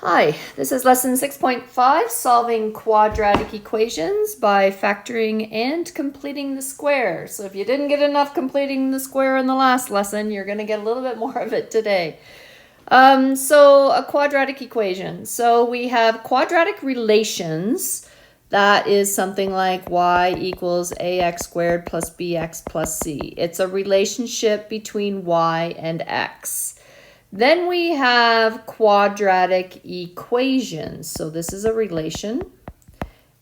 Hi, this is lesson 6.5, solving quadratic equations by factoring and completing the square. So if you didn't get enough completing the square in the last lesson, you're going to get a little bit more of it today. So a quadratic equation. So we have quadratic relations. That is something like y equals ax squared plus bx plus c. It's a relationship between y and x. Then we have quadratic equations. So this is a relation.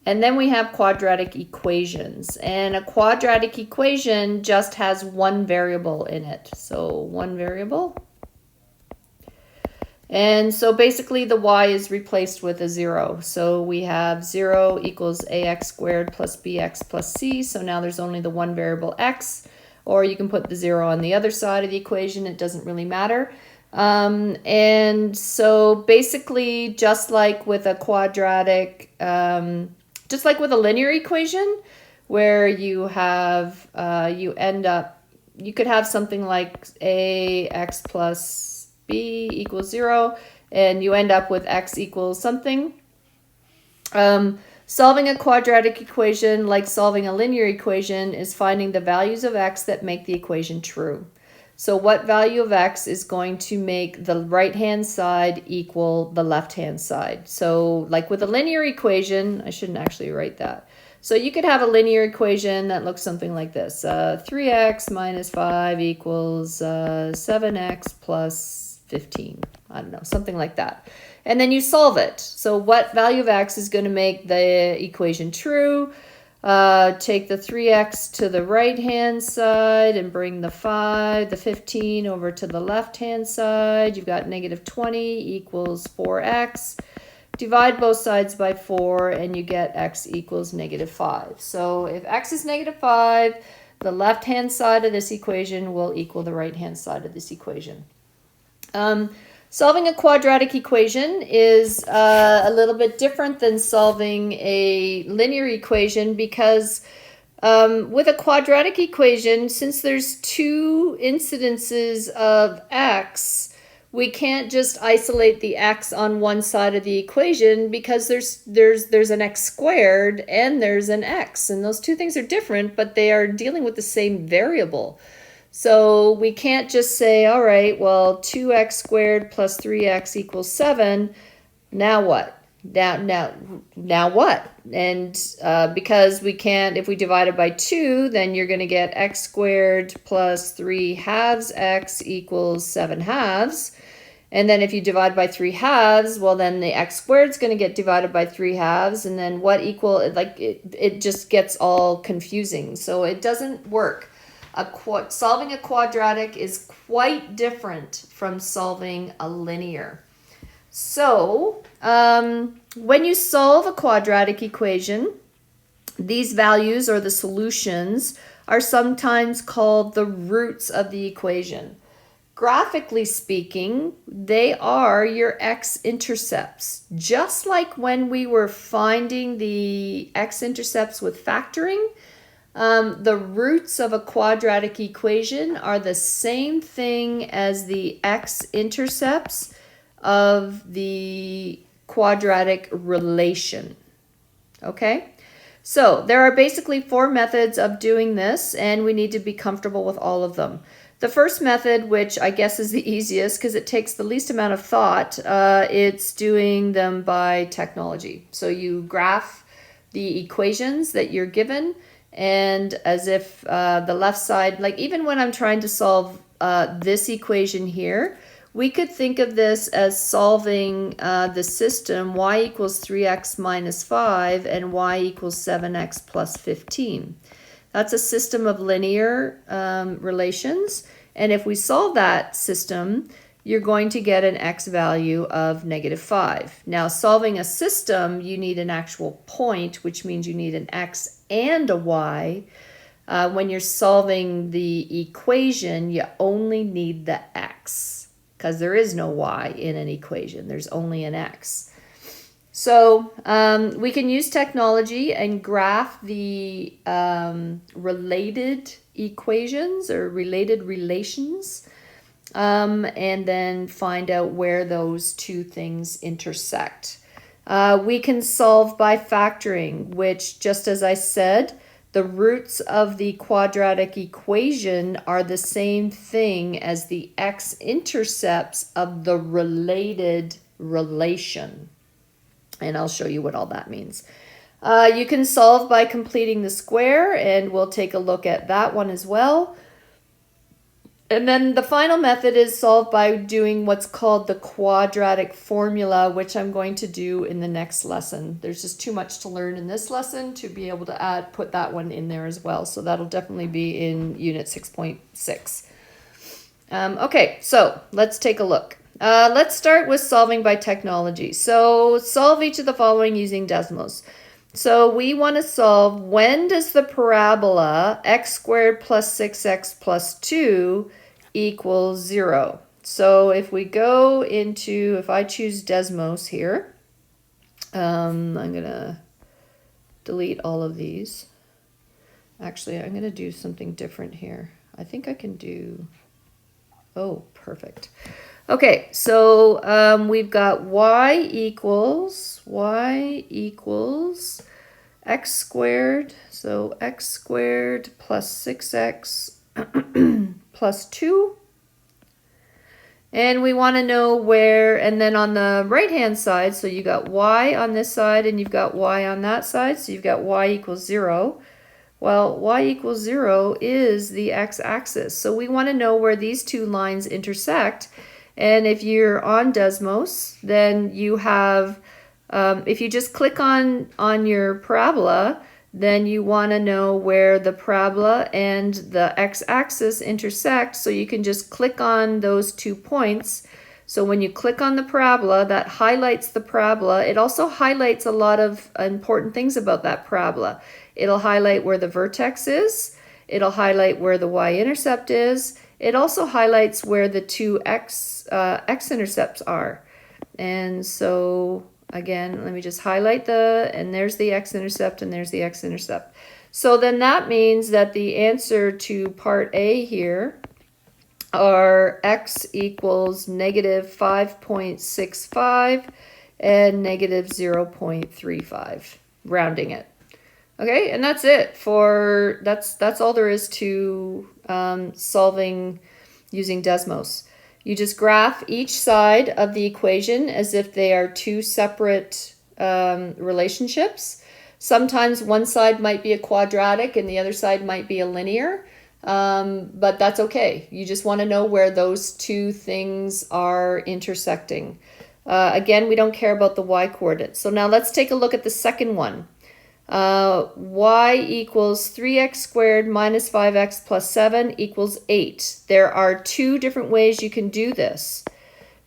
And then we have quadratic equations. And a quadratic equation just has one variable in it. So one variable. And so basically the y is replaced with a 0. So we have 0 equals ax squared plus bx plus c. So now there's only the one variable x. Or you can put the 0 on the other side of the equation. It doesn't really matter. And so basically just like with a quadratic, just like with a linear equation where you have, you could have something like ax plus b equals 0 and you end up with x equals something. Solving a quadratic equation, like solving a linear equation, is finding the values of x that make the equation true. So what value of x is going to make the right-hand side equal the left-hand side? So like with a linear equation, I shouldn't actually write that. So you could have a linear equation that looks something like this. 3x minus 5 equals 7x plus 15. I don't know, something like that. And then you solve it. So what value of x is going to make the equation true? Take the 3x to the right-hand side and bring the 15 over to the left-hand side. You've got negative 20 equals 4x. Divide both sides by 4 and you get x equals negative 5. So if x is negative 5, the left-hand side of this equation will equal the right-hand side of this equation. Solving a quadratic equation is a little bit different than solving a linear equation because with a quadratic equation, since there's two incidences of x, we can't just isolate the x on one side of the equation because there's an x squared and there's an x, and those two things are different, but they are dealing with the same variable. So we can't just say, all right, well, 2x squared plus 3x equals 7. Now what? Now what? And because we can't, if we divide it by 2, then you're going to get x squared plus 3 halves x equals 7 halves. And then if you divide by 3 halves, well, then the x squared is going to get divided by 3 halves. And then what equal, like it just gets all confusing. So it doesn't work. Solving a quadratic is quite different from solving a linear. So when you solve a quadratic equation, these values or the solutions are sometimes called the roots of the equation. Graphically speaking, they are your x-intercepts. Just like when we were finding the x-intercepts with factoring, the roots of a quadratic equation are the same thing as the x-intercepts of the quadratic relation. Okay? So there are basically 4 methods of doing this, and we need to be comfortable with all of them. The first method, which I guess is the easiest because it takes the least amount of thought, it's doing them by technology. So you graph the equations that you're given, and as if the left side, like even when I'm trying to solve this equation here, we could think of this as solving the system y equals 3x minus 5 and y equals 7x plus 15. That's a system of linear relations. And if we solve that system, you're going to get an x value of negative 5. Now, solving a system, you need an actual point, which means you need an x and a y. When you're solving the equation, you only need the x because there is no y in an equation. There's only an x. So we can use technology and graph the related equations or related relations. and then find out where those two things intersect. We can solve by factoring, which, just as I said, the roots of the quadratic equation are the same thing as the x-intercepts of the related relation. And I'll show you what all that means. You can solve by completing the square, and we'll take a look at that one as well. And then the final method is solved by doing what's called the quadratic formula, which I'm going to do in the next lesson. There's just too much to learn in this lesson to be able to put that one in there as well. So that'll definitely be in Unit 6.6. Okay, so let's take a look. Let's start with solving by technology. So solve each of the following using Desmos. So we want to solve, when does the parabola x squared plus 6x plus 2 equals 0? So if we go into, if I choose Desmos here, I'm going to delete all of these. Actually, I'm going to do something different here. I think I can do, oh, perfect. Okay, so we've got y equals x squared, so x squared plus 6x plus 2. And we want to know where, and then on the right hand side, so you got y on this side and you've got y on that side, so you've got y equals 0. Well, y equals 0 is the x-axis, so we want to know where these two lines intersect. And if you're on Desmos, then you have, if you just click on your parabola, then you want to know where the parabola and the x-axis intersect, so you can just click on those 2 points. So when you click on the parabola, that highlights the parabola. It also highlights a lot of important things about that parabola. It'll highlight where the vertex is. It'll highlight where the y-intercept is. It also highlights where the two x-intercepts are. And so again, let me just highlight and there's the x-intercept and there's the x-intercept. So then that means that the answer to part A here are x equals negative 5.65 and negative 0.35, rounding it. Okay, and that's it for, that's all there is to solving using Desmos. You just graph each side of the equation as if they are two separate relationships. Sometimes one side might be a quadratic and the other side might be a linear, but that's okay. You just want to know where those two things are intersecting. Again, we don't care about the y-coordinates. So now let's take a look at the second one. Y equals 3x squared minus 5x plus 7 equals 8. There are two different ways you can do this.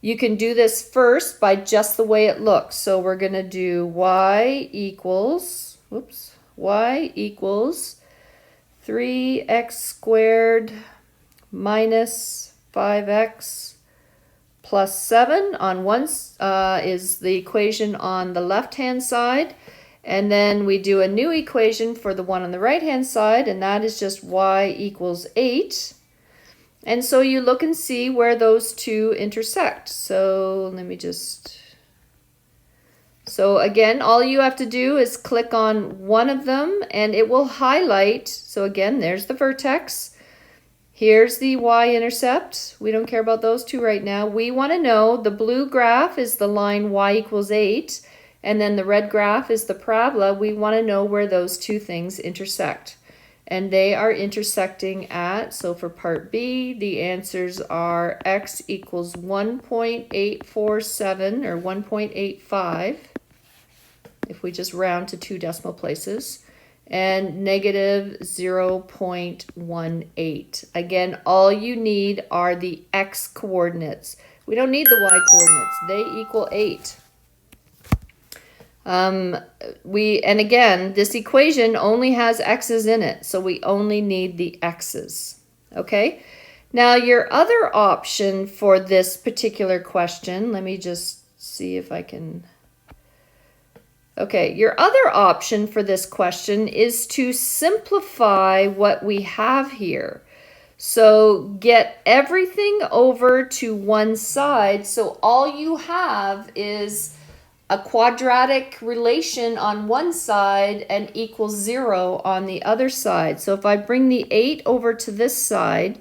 You can do this first by just the way it looks. So we're going to do y equals 3x squared minus 5x plus 7 on one is the equation on the left-hand side. And then we do a new equation for the one on the right-hand side, and that is just y equals 8. And so you look and see where those two intersect. So let me just... So again, all you have to do is click on one of them, and it will highlight. So again, there's the vertex. Here's the y-intercept. We don't care about those two right now. We want to know the blue graph is the line y equals 8. And then the red graph is the parabola. We want to know where those two things intersect. And they are intersecting at, so for part B, the answers are x equals 1.847 or 1.85, if we just round to 2 decimal places, and negative 0.18. Again, all you need are the x coordinates. We don't need the y coordinates. They equal 8. And again, this equation only has x's in it, so we only need the x's. Okay? Now, your other option for this particular question, let me just see if I can... Okay, your other option for this question is to simplify what we have here. So get everything over to one side. So all you have is a quadratic relation on one side and equals 0 on the other side. So if I bring the 8 over to this side,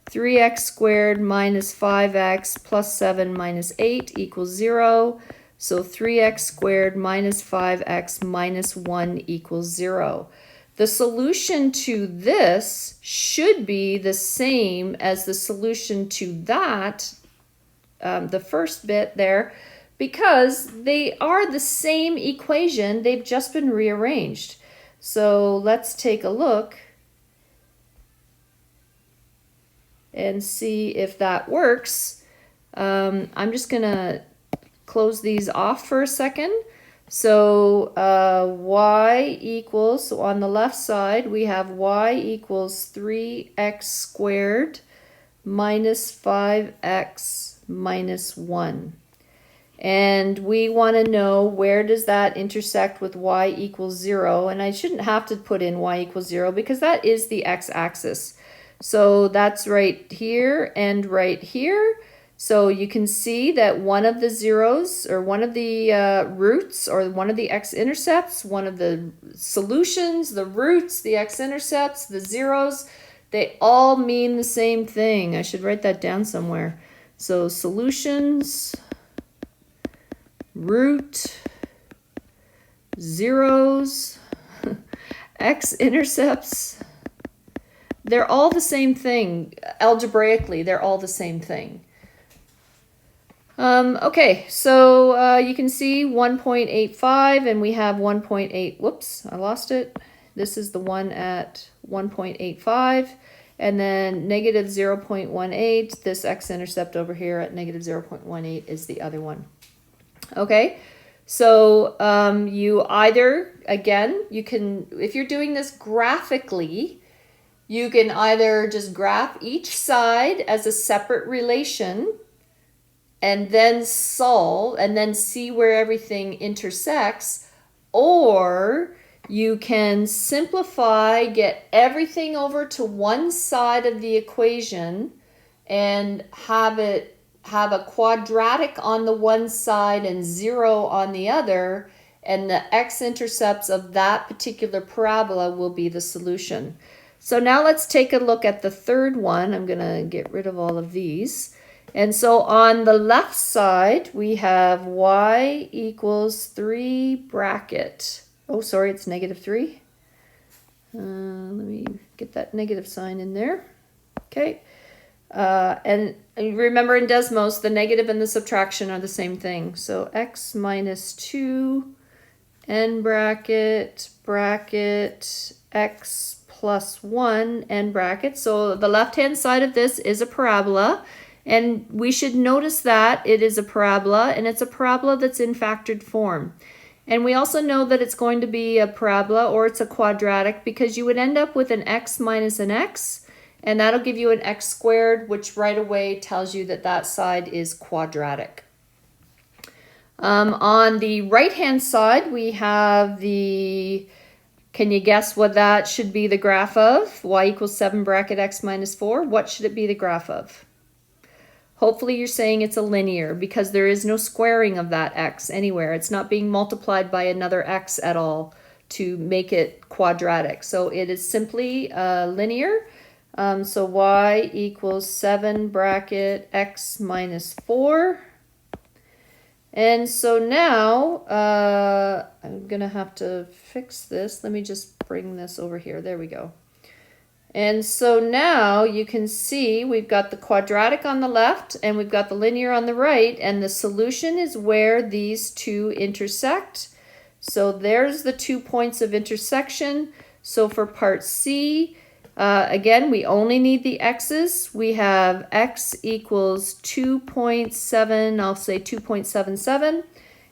3x squared minus 5x plus 7 minus 8 equals 0. So 3x squared minus 5x minus 1 equals 0. The solution to this should be the same as the solution to that, the first bit there, because they are the same equation, they've just been rearranged. So let's take a look and see if that works. I'm just gonna close these off for a second. So y equals, so on the left side we have y equals 3x squared minus 5x minus 1. And we want to know where does that intersect with y equals 0. And I shouldn't have to put in y equals 0 because that is the x-axis. So that's right here and right here. So you can see that one of the zeros, or one of the roots, or one of the x-intercepts, one of the solutions, the roots, the x-intercepts, the zeros, they all mean the same thing. I should write that down somewhere. So solutions, root, zeros, x-intercepts, they're all the same thing. Algebraically, they're all the same thing. Okay, so you can see 1.85, and we have 1.8, whoops, I lost it. This is the one at 1.85, and then negative 0.18, this x-intercept over here at negative 0.18 is the other one. Okay, so you either, again, you can, if you're doing this graphically, you can either just graph each side as a separate relation and then solve and then see where everything intersects, or you can simplify, get everything over to one side of the equation and have a quadratic on the one side and 0 on the other, and the x-intercepts of that particular parabola will be the solution. So now let's take a look at the third one. I'm going to get rid of all of these. And so on the left side, we have y equals 3 bracket. Oh, sorry, it's negative 3. Let me get that negative sign in there. Okay. And remember in Desmos, the negative and the subtraction are the same thing. So x minus 2, n bracket, bracket, x plus 1, n bracket. So the left-hand side of this is a parabola. And we should notice that it is a parabola, and it's a parabola that's in factored form. And we also know that it's going to be a parabola, or it's a quadratic, because you would end up with an x minus an x, and that'll give you an x squared, which right away tells you that that side is quadratic. On the right-hand side, we have the, can you guess what that should be the graph of? Y equals 7 bracket x minus 4. What should it be the graph of? Hopefully you're saying it's a linear, because there is no squaring of that x anywhere. It's not being multiplied by another x at all to make it quadratic. So it is simply linear. So y equals 7 bracket x minus 4. And so now I'm going to have to fix this. Let me just bring this over here. There we go. And so now you can see we've got the quadratic on the left and we've got the linear on the right, and the solution is where these two intersect. So there's the 2 points of intersection. So for part C, again, we only need the x's. We have x equals 2.7, I'll say 2.77,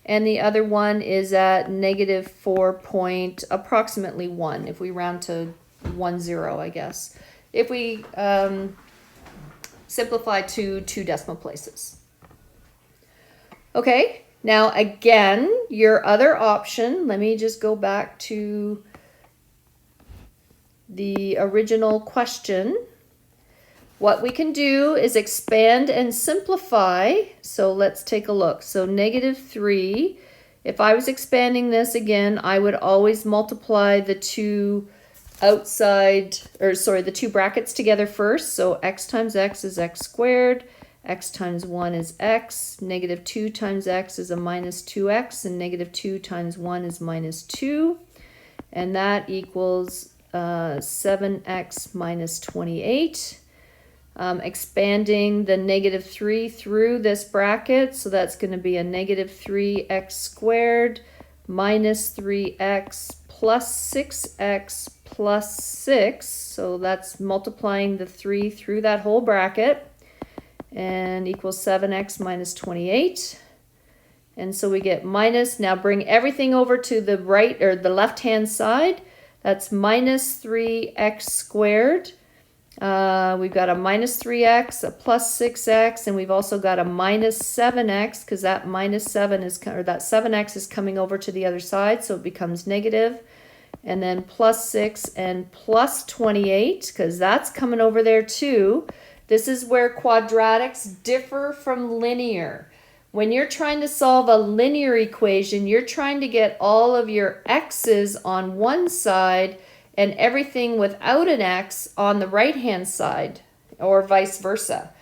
and the other one is at negative 4 point, approximately 1, if we round to 10, I guess, if we simplify to 2 decimal places. Okay, now again, your other option, let me just go back to the original question. what we can do is expand and simplify. So let's take a look. So -3, if I was expanding this again, I would always multiply the two the two brackets together first. So x times x is x squared, x times 1 is x, -2 times x is a -2x, and -2 times 1 is -2. And that equals 7x minus 28. Expanding the -3 through this bracket, so that's going to be a -3x squared minus 3x plus 6x plus 6. So that's multiplying the 3 through that whole bracket, and equals 7x minus 28. And so we get minus, now bring everything over to the right or the left-hand side. That's minus 3x squared. We've got a minus 3x, a plus 6x, and we've also got a minus 7x, because that minus 7 is, or that 7x is coming over to the other side, so it becomes negative. And then plus 6 and plus 28, because that's coming over there too. This is where quadratics differ from linear. When you're trying to solve a linear equation, you're trying to get all of your x's on one side and everything without an x on the right-hand side, or vice versa.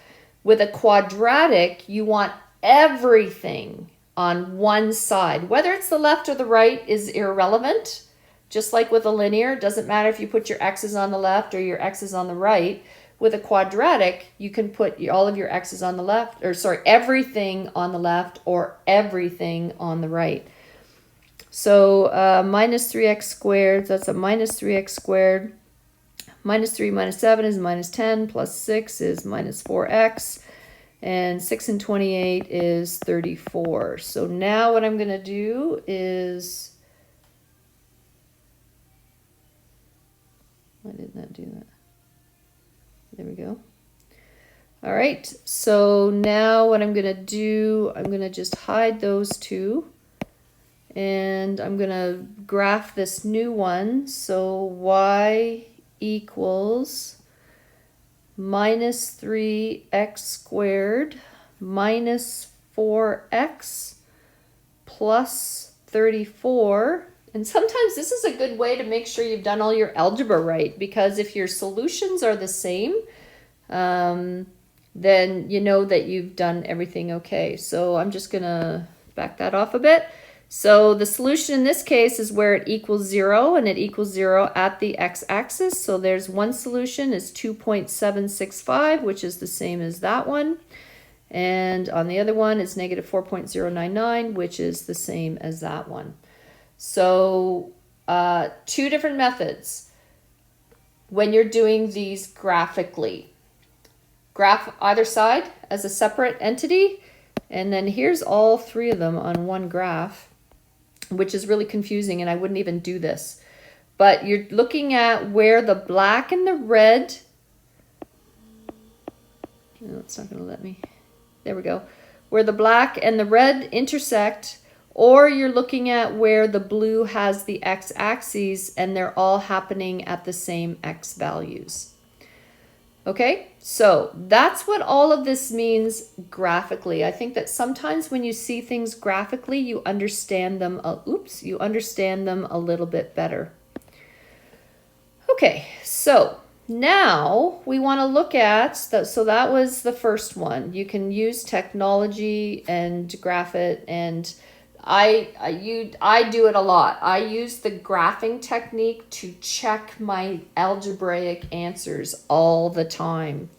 With a quadratic, you want everything on one side. Whether it's the left or the right is irrelevant. Just like with a linear, it doesn't matter if you put your x's on the left or your x's on the right. With a quadratic, you can put all of your x's on the left, or sorry, everything on the left or everything on the right. So minus 3x squared, that's a minus 3x squared. Minus 3 minus 7 is minus 10, plus 6 is minus 4x. And 6 and 28 is 34. So now what I'm going to do is, why did that do that? There we go. All right, so now what I'm going to do, I'm going to just hide those two. And I'm going to graph this new one. So y equals minus 3x squared minus 4x plus 34. And sometimes this is a good way to make sure you've done all your algebra right, because if your solutions are the same, then you know that you've done everything okay. So I'm just going to back that off a bit. So the solution in this case is where it equals 0, and it equals 0 at the x-axis. So there's one solution is 2.765, which is the same as that one. And on the other one is negative 4.099, which is the same as that one. So two different methods when you're doing these graphically. Graph either side as a separate entity, and then here's all three of them on one graph, which is really confusing, and I wouldn't even do this. But you're looking at where the black and the red, no, it's not going to let me, there we go, where the black and the red intersect, or you're looking at where the blue has the x-axes and they're all happening at the same x values. Okay, so that's what all of this means graphically. I think that sometimes when you see things graphically, you understand them, you understand them a little bit better. Okay, so now we want to look at, so that was the first one. You can use technology and graph it, and I do it a lot. I use the graphing technique to check my algebraic answers all the time.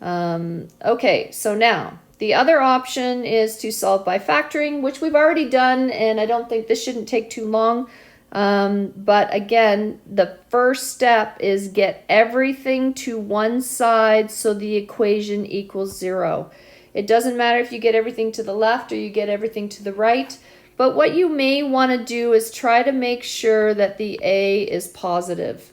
Okay, so now the other option is to solve by factoring, which we've already done, and I don't think this shouldn't take too long. But again, the first step is get everything to one side so the equation equals 0. It doesn't matter if you get everything to the left or you get everything to the right, but what you may want to do is try to make sure that the A is positive.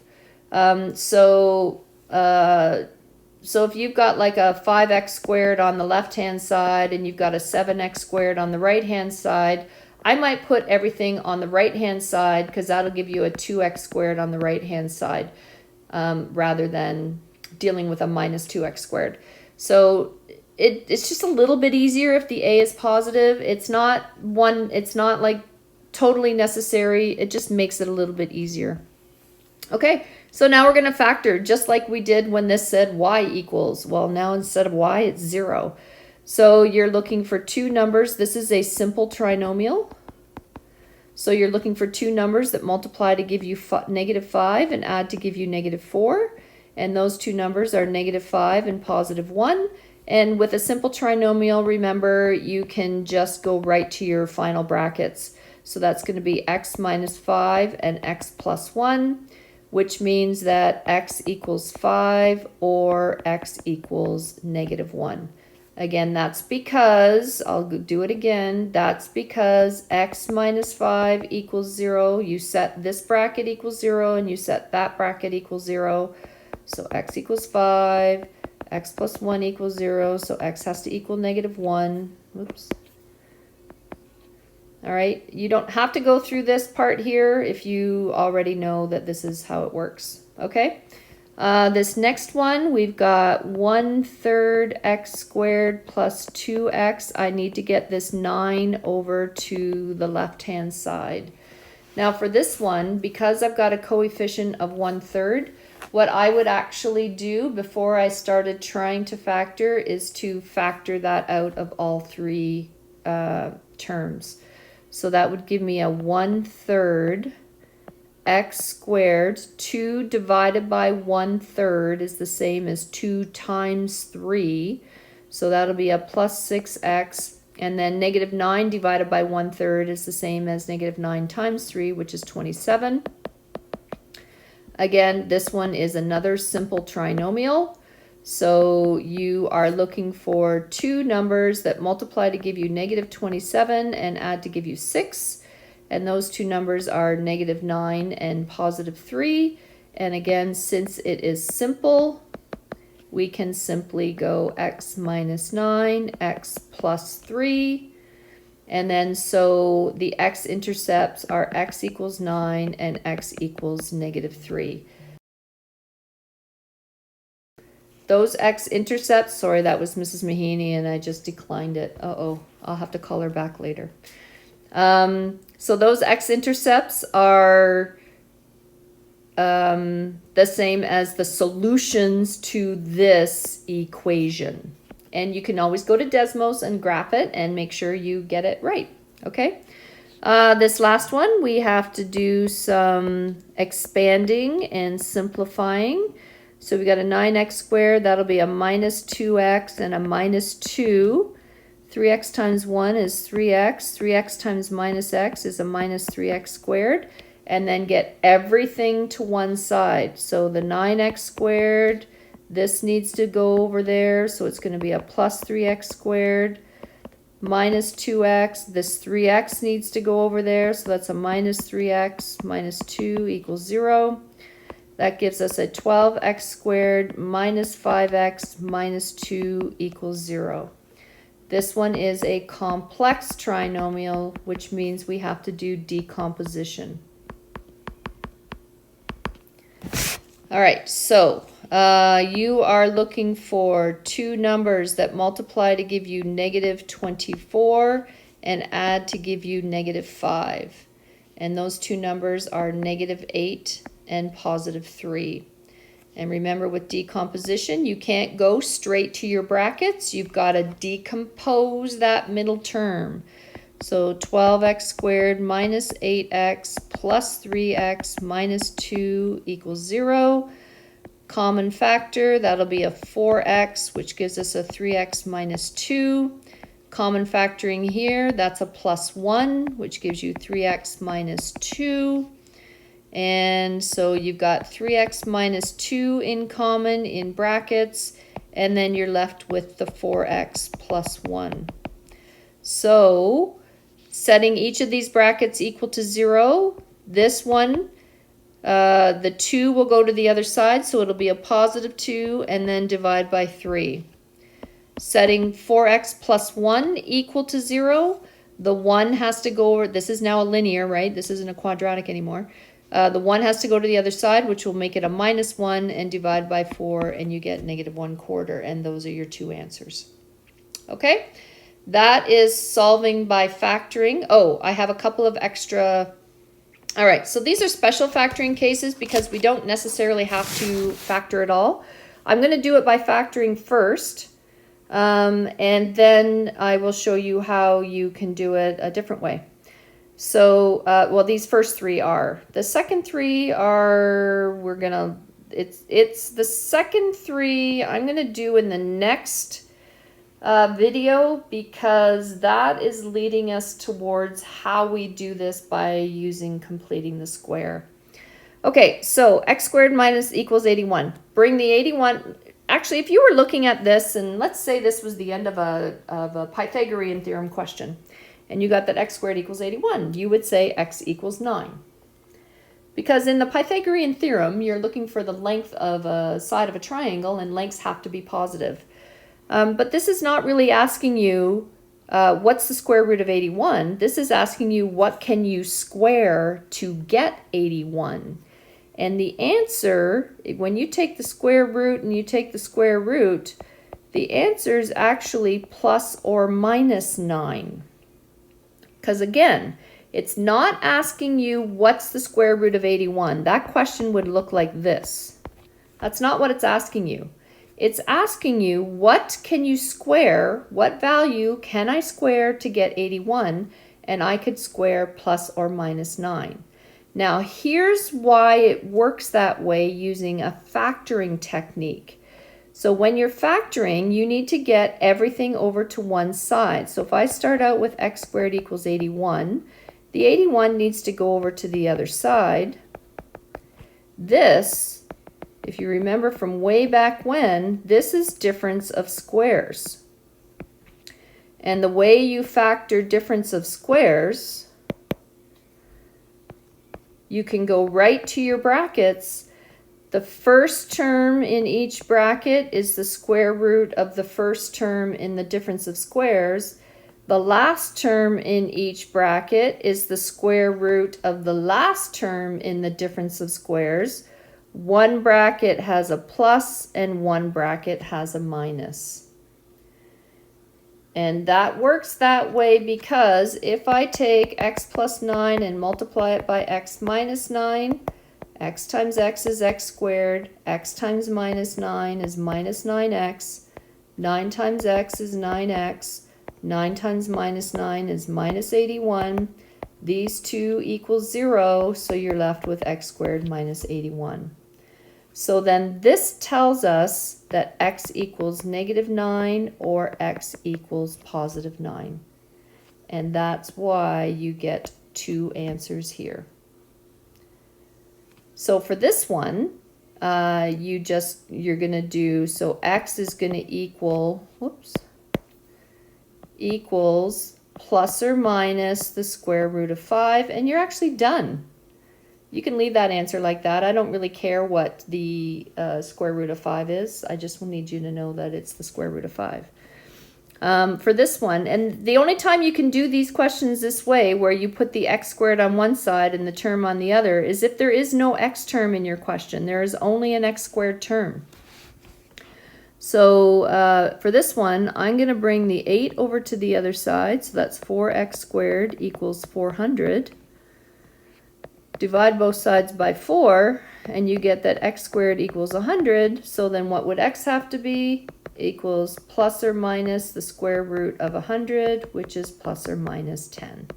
So if you've got like a 5x squared on the left-hand side and you've got a 7x squared on the right-hand side, I might put everything on the right-hand side because that'll give you a 2x squared on the right-hand side rather than dealing with a minus 2x squared. So it's just a little bit easier if the a is positive. It's not like totally necessary. It just makes it a little bit easier. Okay, so now we're going to factor just like we did when this said y equals. Well, now instead of y, it's 0. So you're looking for two numbers. This is a simple trinomial. So you're looking for two numbers that multiply to give you -5 and add to give you -4. And those two numbers are -5 and +1. And with a simple trinomial, remember, you can just go right to your final brackets. So that's going to be x minus 5 and x plus 1, which means that x equals 5 or x equals -1. Again, that's because, I'll do it again, that's because x minus 5 equals 0. You set this bracket equals 0 and you set that bracket equals 0. So x equals 5, x plus 1 equals 0, so x has to equal -1. Oops. All right, you don't have to go through this part here if you already know that this is how it works, okay? This next one, we've got 1/3 x squared plus 2x. I need to get this 9 over to the left-hand side. Now for this one, because I've got a coefficient of 1/3, what I would actually do before I started trying to factor is to factor that out of all three terms. So that would give me a 1/3 x squared. 2 divided by 1/3 is the same as 2 times 3. So that'll be a plus 6x. And then -9 divided by 1/3 is the same as -9 times 3, which is 27. Again, this one is another simple trinomial. So you are looking for two numbers that multiply to give you -27 and add to give you 6. And those two numbers are -9 and +3. And again, since it is simple, we can simply go x minus 9, x plus 3. And then so the x-intercepts are x equals 9 and x equals -3. Those x-intercepts, sorry, that was Mrs. Mahaney and I just declined it. Uh-oh, I'll have to call her back later. So those x-intercepts are the same as the solutions to this equation. And you can always go to Desmos and graph it and make sure you get it right, okay? This last one, we have to do some expanding and simplifying. So we got a 9x squared, that'll be a minus 2x and a minus 2. 3x times 1 is 3x. 3x times minus x is a minus 3x squared. And then get everything to one side. So the 9x squared, this needs to go over there. So it's going to be a plus 3x squared. Minus 2x, this 3x needs to go over there. So that's a minus 3x minus 2 equals 0. That gives us a 12x squared minus 5x minus 2 equals 0. This one is a complex trinomial, which means we have to do decomposition. All right, so you are looking for two numbers that multiply to give you -24 and add to give you -5. And those two numbers are -8 and +3. And remember, with decomposition, you can't go straight to your brackets. You've got to decompose that middle term. So 12x squared minus 8x plus 3x minus 2 equals 0. Common factor, that'll be a 4x, which gives us a 3x minus 2. Common factoring here, that's a plus 1, which gives you 3x minus 2. And so you've got 3x minus 2 in common in brackets, and then you're left with the 4x plus 1. So setting each of these brackets equal to 0, this one, the 2 will go to the other side, so it'll be a positive 2, and then divide by 3. Setting 4x plus 1 equal to 0, the 1 has to go over, this is now a linear, right? This isn't a quadratic anymore. The 1 has to go to the other side, which will make it a -1, and divide by 4, and you get -1/4, and those are your two answers. Okay, that is solving by factoring. Oh, I have a couple of extra. All right, so these are special factoring cases because we don't necessarily have to factor it all. I'm going to do it by factoring first, and then I will show you how you can do it a different way. So, well, these first three are. The second three are, it's the second three I'm going to do in the next video, because that is leading us towards how we do this by using completing the square. Okay, so x squared minus equals 81. Bring the 81, actually, if you were looking at this, and let's say this was the end of a Pythagorean theorem question, and you got that x squared equals 81, you would say x equals 9. Because in the Pythagorean theorem, you're looking for the length of a side of a triangle, and lengths have to be positive. But this is not really asking you what's the square root of 81. This is asking you what can you square to get 81. And the answer, when you take the square root and you take the square root, the answer is actually plus or minus 9. Because again, it's not asking you what's the square root of 81. That question would look like this. That's not what it's asking you. It's asking you, what can you square? What value can I square to get 81? And I could square plus or minus 9. Now, here's why it works that way using a factoring technique. So when you're factoring, you need to get everything over to one side. So if I start out with x squared equals 81, the 81 needs to go over to the other side. This, if you remember from way back when, this is difference of squares. And the way you factor difference of squares, you can go right to your brackets. The first term in each bracket is the square root of the first term in the difference of squares. The last term in each bracket is the square root of the last term in the difference of squares. One bracket has a plus and one bracket has a minus. And that works that way because if I take x plus 9 and multiply it by x minus 9, x times x is x squared, x times minus 9 is minus 9x, 9 times x is 9x, 9 times minus 9 is minus 81. These two equal 0, so you're left with x squared minus 81. So then this tells us that x equals -9 or x equals +9. And that's why you get two answers here. So for this one, you're going to do, so x is going to equal, equals plus or minus the square root of 5, and you're actually done. You can leave that answer like that. I don't really care what the square root of 5 is. I just need you to know that it's the square root of 5. For this one, and the only time you can do these questions this way, where you put the x squared on one side and the term on the other, is if there is no x term in your question. There is only an x squared term. So for this one, I'm going to bring the 8 over to the other side. So that's 4x squared equals 400. Divide both sides by 4, and you get that x squared equals 100. So then what would x have to be? Equals plus or minus the square root of 100, which is plus or minus 10.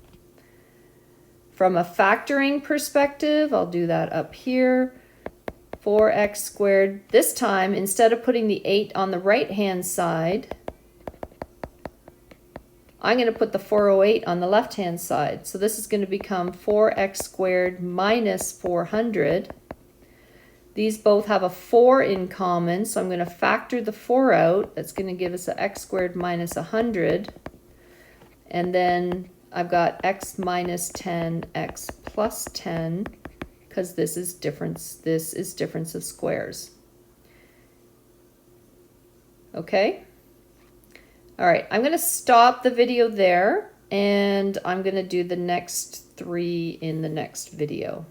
From a factoring perspective, I'll do that up here. 4x squared. This time, instead of putting the 8 on the right-hand side, I'm going to put the 408 on the left-hand side. So this is going to become 4x squared minus 400. These both have a 4 in common, so I'm going to factor the 4 out. That's going to give us a x squared minus 100. And then I've got x minus 10, x plus 10, because this is difference of squares. Okay? All right, I'm going to stop the video there, and I'm going to do the next 3 in the next video.